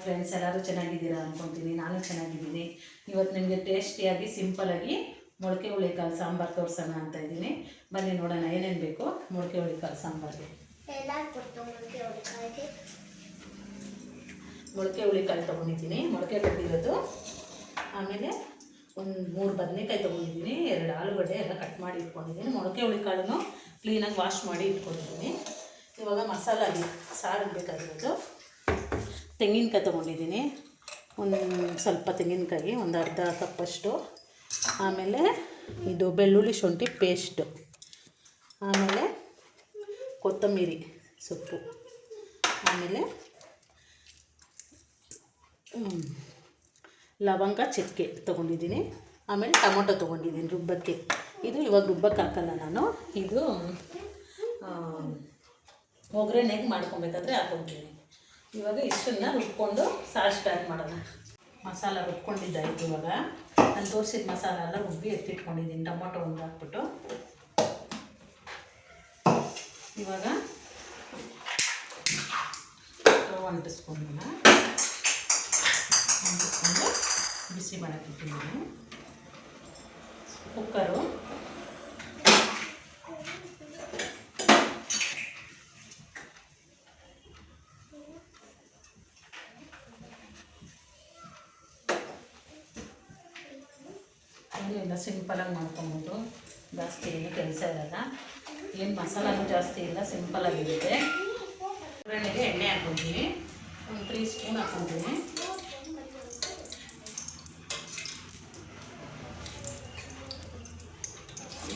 Friends, ಎಲ್ಲರೂ ಚೆನ್ನಾಗಿದ್ದೀರಾ ಅಂದ್ಕೊತೀನಿ. ನಾನು ಚೆನ್ನಾಗಿದ್ದೀನಿ. ಇವತ್ತು ನಿಮಗೆ ಟೇಸ್ಟಿಯಾಗಿ ಸಿಂಪಲಾಗಿ ಮೊಳಕೆ ಹುಳಿಕಾಳು ಸಾಂಬಾರು ತೋರಿಸೋಣ ಅಂತ ಇದ್ದೀನಿ. ಬನ್ನಿ ನೋಡೋಣ ಏನೇನು ಬೇಕು ಮೊಳಕೆ ಹುಳಿಕಾಳು ಸಾಂಬಾರಿಗೆ. ಮೊಳಕೆ ಹುಳಿಕಾಳು ತೊಗೊಂಡಿದ್ದೀನಿ, ಮೊಳಕೆ ಕಟ್ಟಿರೋದು. ಆಮೇಲೆ ಒಂದು 3 ಬದನೆಕಾಯಿ ತೊಗೊಂಡಿದ್ದೀನಿ, 2 ಆಲೂಗಡ್ಡೆ ಎಲ್ಲ ಕಟ್ ಮಾಡಿ ಇಟ್ಕೊಂಡಿದ್ದೀನಿ. ಮೊಳಕೆ ಹುಳಿಕಾಳನ್ನು ಕ್ಲೀನಾಗಿ ವಾಶ್ ಮಾಡಿ ಇಟ್ಕೊಂಡಿದ್ದೀನಿ. ಇವಾಗ ಮಸಾಲಾಗಿ ಸಾರಿಗೆ ಬೇಕಾಗಿರೋದು ತೆಂಗಿನಕಾಯಿ ತೊಗೊಂಡಿದ್ದೀನಿ, ಒಂದು ಸ್ವಲ್ಪ ತೆಂಗಿನಕಾಯಿ, ಒಂದು ಅರ್ಧ ಕಪ್ಪಷ್ಟು. ಆಮೇಲೆ ಇದು ಬೆಳ್ಳುಳ್ಳಿ ಶುಂಠಿ ಪೇಸ್ಟು, ಆಮೇಲೆ ಕೊತ್ತಂಬರಿ ಸೊಪ್ಪು, ಆಮೇಲೆ ಲವಂಗ ಚಕ್ಕೆ ತೊಗೊಂಡಿದ್ದೀನಿ. ಆಮೇಲೆ ಟೊಮೊಟೊ ತೊಗೊಂಡಿದ್ದೀನಿ ರುಬ್ಬಕ್ಕೆ. ಇದು ಇವಾಗ ರುಬ್ಬಕ್ಕೆ ಹಾಕಲ್ಲ ನಾನು, ಇದು ಒಗ್ಗರಣೆಗೆ ಮಾಡ್ಕೊಬೇಕಾದ್ರೆ ಹಾಕ್ಕೊತೀನಿ. ಇವಾಗ ಇಷ್ಟನ್ನು ರುಬ್ಕೊಂಡು ಸಾರು ಸ್ಟಾರ್ಟ್ ಮಾಡೋಣ. ಮಸಾಲ ರುಬ್ಕೊಂಡಿದ್ದಾಯಿತು. ಇವಾಗ ನಾನು ತೋರಿಸಿದ ಮಸಾಲ ಎಲ್ಲ ರುಬ್ಬಿ ಎತ್ತಿಟ್ಕೊಂಡಿದ್ದೀನಿ. ಟೊಮೊಟೊ ಒಂದು ಹಾಕ್ಬಿಟ್ಟು ಇವಾಗ ಸ್ಟವ್ ಅಂಟಿಸ್ಕೊಂಡು ಬಿಸಿ ಮಾಡೋಕ್ಕಿಟ್ಟಿದ್ದೀನಿ. ಕುಕ್ಕರು, ಎಲ್ಲ ಸಿಂಪಲಾಗಿ ಮಾಡ್ಕೊಬೋದು. ಜಾಸ್ತಿ ಏನು ಕೆಲಸ ಇರಲ್ಲ, ಏನು ಮಸಾಲಾನು ಜಾಸ್ತಿ ಇಲ್ಲ, ಸಿಂಪಲಾಗಿರುತ್ತೆ. ಒಗ್ಗರಣೆಗೆ ಎಣ್ಣೆ ಹಾಕ್ಕೊತೀನಿ, ಒಂದು 3 ಸ್ಪೂನ್ ಹಾಕ್ಕೊತೀನಿ.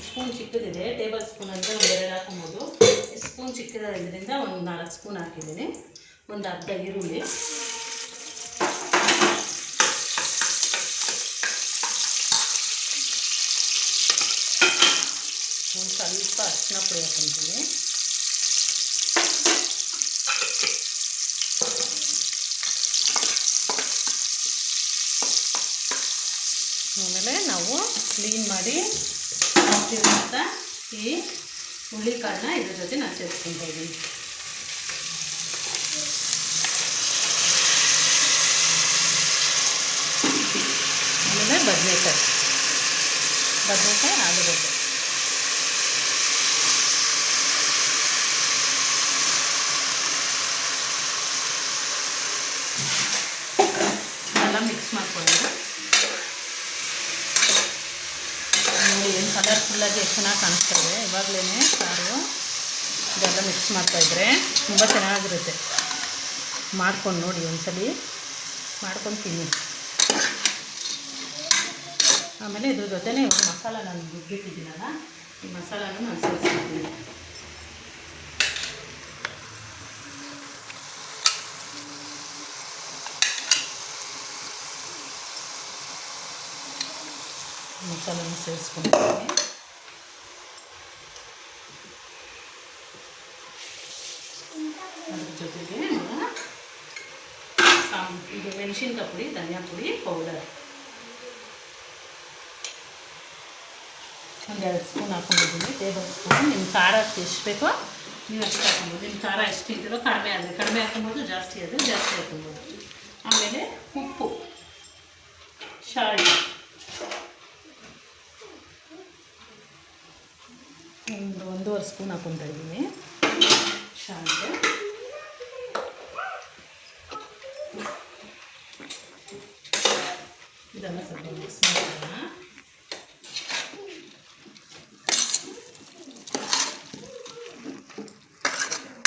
ಸ್ಪೂನ್ ಚಿಕ್ಕದಿದೆ, ಟೇಬಲ್ ಸ್ಪೂನ್ ಅಂದರೆ ಒಂದು 2 ಹಾಕ್ಕೊಬೋದು. ಸ್ಪೂನ್ ಚಿಕ್ಕದಿದ್ದರಿಂದ ಒಂದು 4 ಸ್ಪೂನ್ ಹಾಕಿದ್ದೀನಿ. ಒಂದು ಅರ್ಧ ಈರುಳ್ಳಿ, ಒಂದು ಸ್ವಲ್ಪ ಅರಿಶಿನ ಪುಡಿ ಹಾಕ್ಕೊತೀನಿ. ಆಮೇಲೆ ನಾವು ಕ್ಲೀನ್ ಮಾಡಿ ಹಾಕಿರುವಂಥ ಈ ಹುಳಿಕಾಳನ್ನ ಇದ್ರ ಜೊತೆ ನಾನು ಸೇರಿಸ್ಕೊತಾ ಇದ್ದೀನಿ. ಆಮೇಲೆ ಬದನೆಕಾಯಿ, ಆಲೂಗಡ್ಡೆ, ಎಲ್ಲ ಮಿಕ್ಸ್ ಮಾಡ್ಕೊಳ್ಳೋದು. ನೋಡಿ ಏನು ಕಲರ್ಫುಲ್ಲಾಗಿ ಎಷ್ಟು ಚೆನ್ನಾಗಿ ಕಾಣಿಸ್ತಾಯಿದೆ. ಇವಾಗಲೇ ಸಾರು ಇದೆಲ್ಲ ಮಿಕ್ಸ್ ಮಾಡ್ತಾಯಿದ್ರೆ ತುಂಬ ಚೆನ್ನಾಗಿರುತ್ತೆ. ಮಾಡ್ಕೊಂಡು ನೋಡಿ, ಒಂದ್ಸಲಿ ಮಾಡ್ಕೊಂಡು ತಿನ್ನಿ. ಆಮೇಲೆ ಇದ್ರ ಜೊತೆನೇ ಇವಾಗ ಮಸಾಲ ನಾನು ರುಬ್ಬಿಟ್ಟಿದ್ದೀನಲ್ಲ, ಈ ಮಸಾಲಾನು ನಾನು ಸೇರಿಸ್ಬಿಡ್ತೀನಿ. ಮಸಾಲೆಯನ್ನು ಸೇರಿಸ್ಕೊಂಡಿದ್ದೀನಿ. ಅದ್ರ ಜೊತೆಗೆ ಇದು ಮೆಣಸಿನ್ಕಾಯಿ ಪುಡಿ, ಧನಿಯಾ ಪುಡಿ ಪೌಡರ್ ಒಂದು 2 ಸ್ಪೂನ್ ಹಾಕ್ಕೊಂಡಿದ್ದೀನಿ, ಟೇಬಲ್ ಸ್ಪೂನ್. ನಿಮ್ಮ ಖಾರ ಎಷ್ಟು ಬೇಕೋ ನೀವು ಅಷ್ಟು ಹಾಕ್ಕೊಬೋದು. ನಿಮ್ಮ ಖಾರ ಎಷ್ಟು ಇದ್ದರೂ ಕಡಿಮೆ ಹಾಕ್ಕೊಬೋದು, ಜಾಸ್ತಿ ಆದರೆ ಜಾಸ್ತಿ ಹಾಕ್ಕೊಬೋದು. ಆಮೇಲೆ ಉಪ್ಪು, ಸಾಲ್ಟ್ ಒಂದು 1.5 ಸ್ಪೂನ್ ಹಾಕ್ಕೊತಾ ಇದ್ದೀನಿ. ಸಾಲ್ಟ್, ಇದೆಲ್ಲ ಸ್ವಲ್ಪ ಮಿಕ್ಸ್ ಮಾಡೋಣ.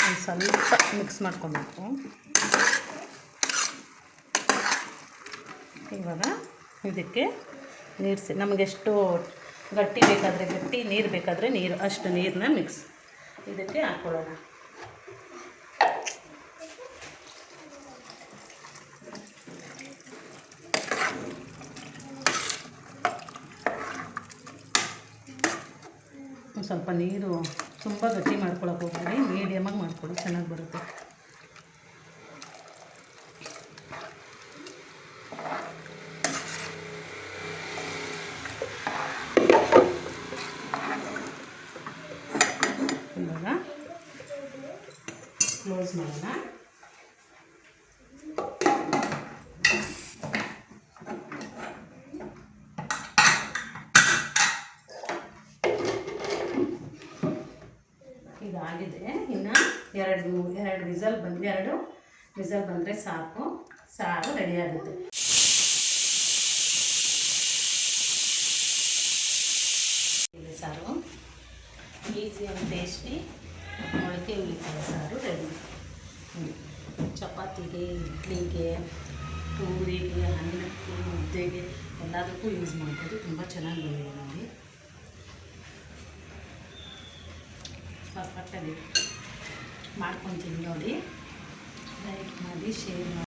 ಒಂದು ಸ್ವಲ್ಪ ಮಿಕ್ಸ್ ಮಾಡ್ಕೊಬೇಕು. ಇವಾಗ ಇದಕ್ಕೆ ನೀರು ನಮಗೆಷ್ಟು ಗಟ್ಟಿ ಬೇಕಾದರೆ ಗಟ್ಟಿ, ನೀರು ಬೇಕಾದರೆ ನೀರು, ಅಷ್ಟು ನೀರನ್ನ ಇದಕ್ಕೆ ಹಾಕ್ಕೊಳ್ಳೋಣ. ಒಂದು ಸ್ವಲ್ಪ ನೀರು ತುಂಬ ಗಟ್ಟಿ ಮಾಡ್ಕೊಳಕ್ಕೆ ಹೋಗ್ಬೇಡಿ, ಮೀಡಿಯಮಾಗಿ ಮಾಡ್ಕೊಳ್ಳಿ, ಚೆನ್ನಾಗಿ ಬರುತ್ತೆ. ಇವಾಗ ಕ್ಲೋಸ್ ಮಾಡೋಣ. ಇನ್ನು ಎರಡು ವಿಸಲ್ ಬಂದರೆ ಸಾಕು, ಸಾರು ರೆಡಿ ಆಗುತ್ತೆ. ಸಾರು ಈಸಿ ಆ್ಯಂಡ್ ಟೇಸ್ಟಿ ಮೊಳಕೆ ಹುಳಿಕಾಳು ಸಾರು ರೆಡಿ. ಚಪಾತಿಗೆ, ಇಡ್ಲಿಗೆ, ಪೂರಿಗೆ, ಅನ್ನಕ್ಕೆ, ಮುದ್ದೆಗೆ ಎಲ್ಲದಕ್ಕೂ ಯೂಸ್ ಮಾಡ್ಬೋದು. ತುಂಬ ಚೆನ್ನಾಗಿ ಬಂದಿದೆ ನೋಡಿ, ಪರ್ಫೆಕ್ಟಾಗಿ ಮಾಡ್ಕೊತೀನಿ ನೋಡಿ. ಲೈಕ್ ಮಾಡಿ, ಶೇರ್ ಮಾಡಿ.